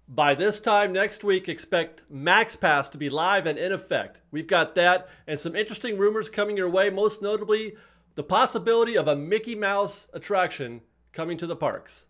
By this time next week, expect MaxPass to be live and in effect. We've got that and some interesting rumors coming your way, most notably the possibility of a Mickey Mouse attraction coming to the parks.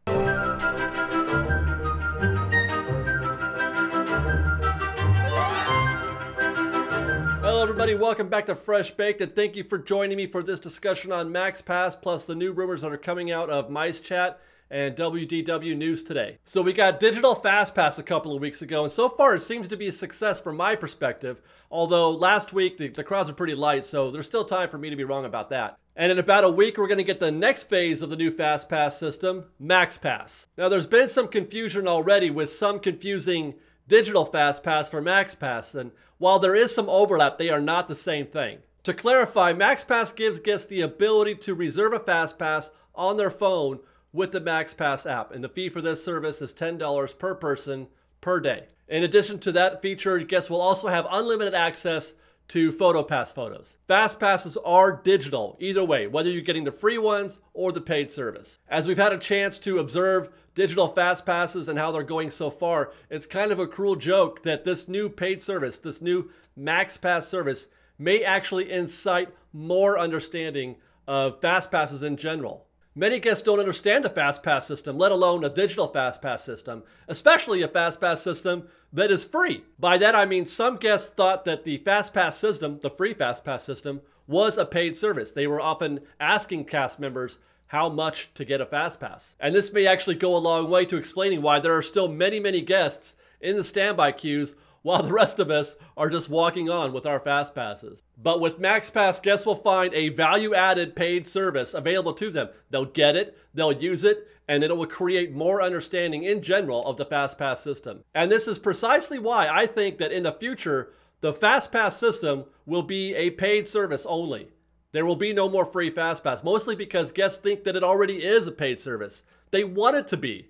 Hello everybody, welcome back to Fresh Baked, and thank you for joining me for this discussion on MaxPass, plus the new rumors that are coming out of MiceChat and WDWNewsToday. So we got digital FastPass a couple of weeks ago, and so far it seems to be a success from my perspective, although last week the crowds were pretty light, so there's still time for me to be wrong about that. And in about a week, we're going to get the next phase of the new FastPass system, MaxPass. Now there's been some confusion already with some confusing digital FastPass for MaxPass, and while there is some overlap, they are not the same thing. To clarify, MaxPass gives guests the ability to reserve a FastPass on their phone with the MaxPass app, and the fee for this service is $10 per person per day. In addition to that feature, guests will also have unlimited access to PhotoPass photos. FastPasses are digital either way, whether you're getting the free ones or the paid service. As we've had a chance to observe digital FastPasses and how they're going so far, it's kind of a cruel joke that this new paid service, this new MaxPass service, may actually incite more understanding of FastPasses in general. Many guests don't understand the FastPass system, let alone a digital FastPass system, especially a FastPass system that is free. By that I mean some guests thought that the FastPass system, the free FastPass system, was a paid service. They were often asking cast members how much to get a FastPass. And this may actually go a long way to explaining why there are still many guests in the standby queues while the rest of us are just walking on with our FastPasses. But with MaxPass, guests will find a value-added paid service available to them. They'll get it, they'll use it, and it will create more understanding in general of the FastPass system. And this is precisely why I think that in the future, the FastPass system will be a paid service only. There will be no more free FastPass, mostly because guests think that it already is a paid service. They want it to be.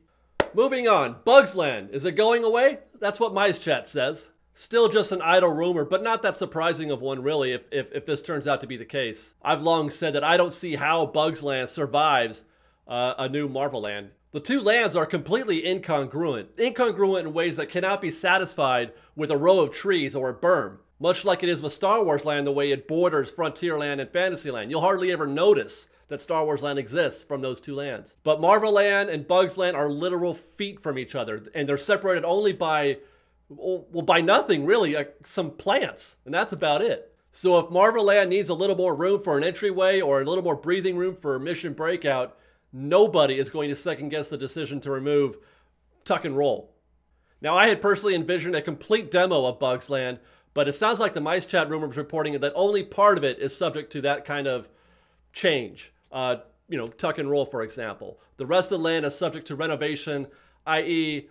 Moving on, Bugs Land. Is it going away? That's what MiceChat says. Still just an idle rumor, but not that surprising of one really if this turns out to be the case. I've long said that I don't see how Bugs Land survives a new Marvel Land. The two lands are completely incongruent in ways that cannot be satisfied with a row of trees or a berm. Much like it is with Star Wars Land, the way it borders Frontierland and Fantasyland. You'll hardly ever notice that Star Wars Land exists from those two lands. But Marvel Land and Bugs Land are literal feet from each other, and they're separated only by, well, by nothing really, some plants, and that's about it. So if Marvel Land needs a little more room for an entryway or a little more breathing room for Mission Breakout, nobody is going to second guess the decision to remove Tuck and Roll. Now I had personally envisioned a complete demo of Bugs Land, but it sounds like the MiceChat rumor was reporting that only part of it is subject to that kind of change. Tuck and Roll, for example. The rest of the land is subject to renovation, i.e.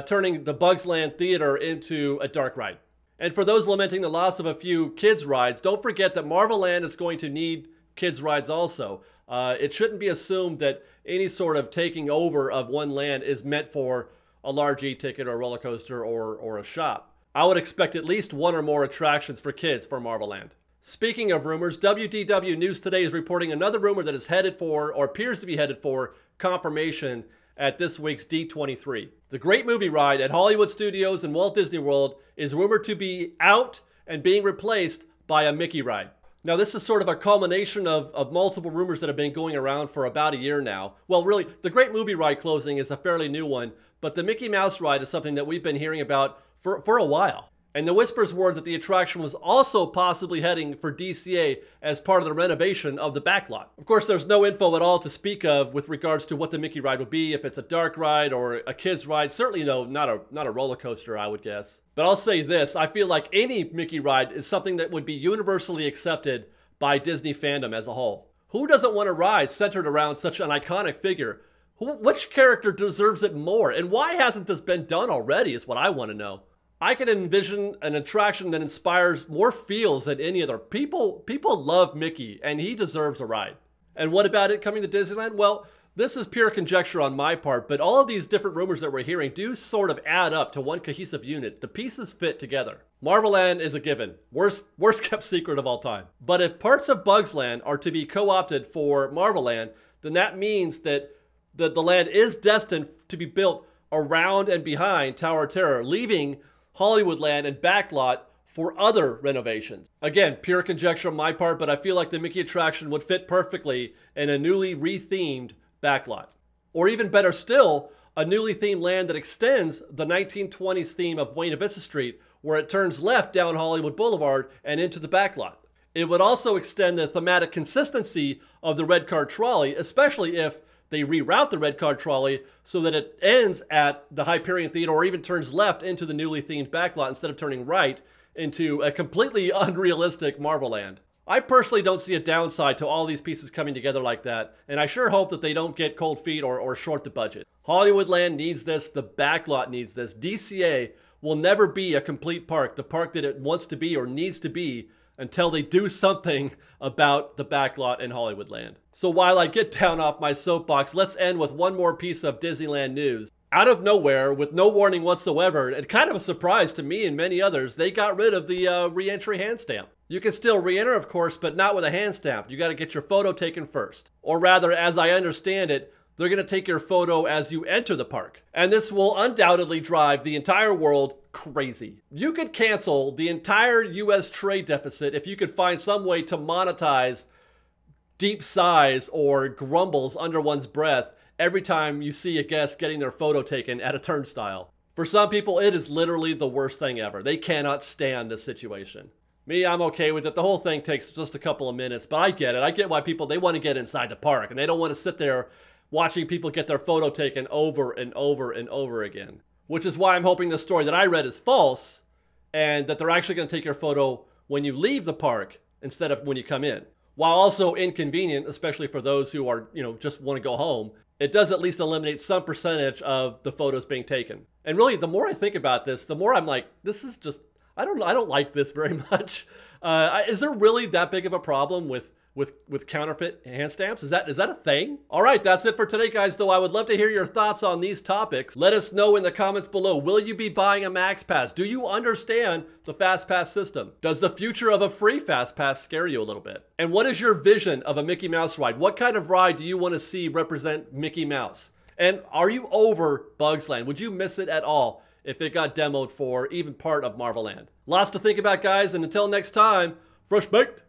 Turning the Bugs Land Theater into a dark ride. And for those lamenting the loss of a few kids' rides, don't forget that Marvel Land is going to need kids' rides also. It shouldn't be assumed that any sort of taking over of one land is meant for a large e-ticket or a roller coaster or a shop. I would expect at least one or more attractions for kids for Marvel Land. Speaking of rumors, WDWNewsToday is reporting another rumor that is headed for, or appears to be headed for, confirmation at this week's D23. The Great Movie Ride at Hollywood Studios and Walt Disney World is rumored to be out and being replaced by a Mickey ride. Now this is sort of a culmination of multiple rumors that have been going around for about a year now. Well really, the Great Movie Ride closing is a fairly new one, but the Mickey Mouse ride is something that we've been hearing about for a while. And the whispers were that the attraction was also possibly heading for DCA as part of the renovation of the backlot. Of course, there's no info at all to speak of with regards to what the Mickey ride would be, if it's a dark ride or a kid's ride. Certainly no, not a roller coaster, I would guess. But I'll say this, I feel like any Mickey ride is something that would be universally accepted by Disney fandom as a whole. Who doesn't want a ride centered around such an iconic figure? Which character deserves it more? And why hasn't this been done already is what I want to know. I can envision an attraction that inspires more feels than any other. People love Mickey, and he deserves a ride. And what about it coming to Disneyland? Well, this is pure conjecture on my part, but all of these different rumors that we're hearing do sort of add up to one cohesive unit. The pieces fit together. Marvel Land is a given. Worst kept secret of all time. But if parts of Bugs Land are to be co-opted for Marvel Land, then that means that the land is destined to be built around and behind Tower of Terror, leaving Hollywoodland and backlot for other renovations. Again, pure conjecture on my part, but I feel like the Mickey attraction would fit perfectly in a newly rethemed backlot. Or even better still, a newly themed land that extends the 1920s theme of Buena Vista Street, where it turns left down Hollywood Boulevard and into the backlot. It would also extend the thematic consistency of the red car trolley, especially if they reroute the red car trolley so that it ends at the Hyperion Theater or even turns left into the newly themed backlot instead of turning right into a completely unrealistic Marvel Land. I personally don't see a downside to all these pieces coming together like that, and I sure hope that they don't get cold feet or short the budget. Hollywoodland needs this, the backlot needs this. DCA will never be a complete park, the park that it wants to be or needs to be, until they do something about the backlot in Hollywoodland. So while I get down off my soapbox, let's end with one more piece of Disneyland news. Out of nowhere, with no warning whatsoever, and kind of a surprise to me and many others, they got rid of the re-entry hand stamp. You can still re-enter, of course, but not with a hand stamp. You got to get your photo taken first. Or rather, as I understand it, they're going to take your photo as you enter the park. And this will undoubtedly drive the entire world crazy. You could cancel the entire US trade deficit if you could find some way to monetize deep sighs or grumbles under one's breath every time you see a guest getting their photo taken at a turnstile. For some people, it is literally the worst thing ever. They cannot stand this situation. Me, I'm okay with it. The whole thing takes just a couple of minutes, but I get it. I get why people, they want to get inside the park and they don't want to sit there watching people get their photo taken over and over and over again. Which is why I'm hoping the story that I read is false and that they're actually going to take your photo when you leave the park instead of when you come in. While also inconvenient, especially for those who are, just want to go home, it does at least eliminate some percentage of the photos being taken. And really, the more I think about this, the more I'm like, this is just, I don't like this very much. Is there really that big of a problem with counterfeit hand stamps? Is that a thing? All right, that's it for today, guys, though I would love to hear your thoughts on these topics. Let us know in the comments below. Will you be buying a MaxPass? Do you understand the fastpass system? Does the future of a free fastpass scare you a little bit? And what is your vision of a Mickey Mouse ride? What kind of ride do you want to see represent Mickey Mouse? And are you over Bugs Land? Would you miss it at all if it got demoed for even part of Marvel Land? Lots to think about, guys, and until next time, fresh baked.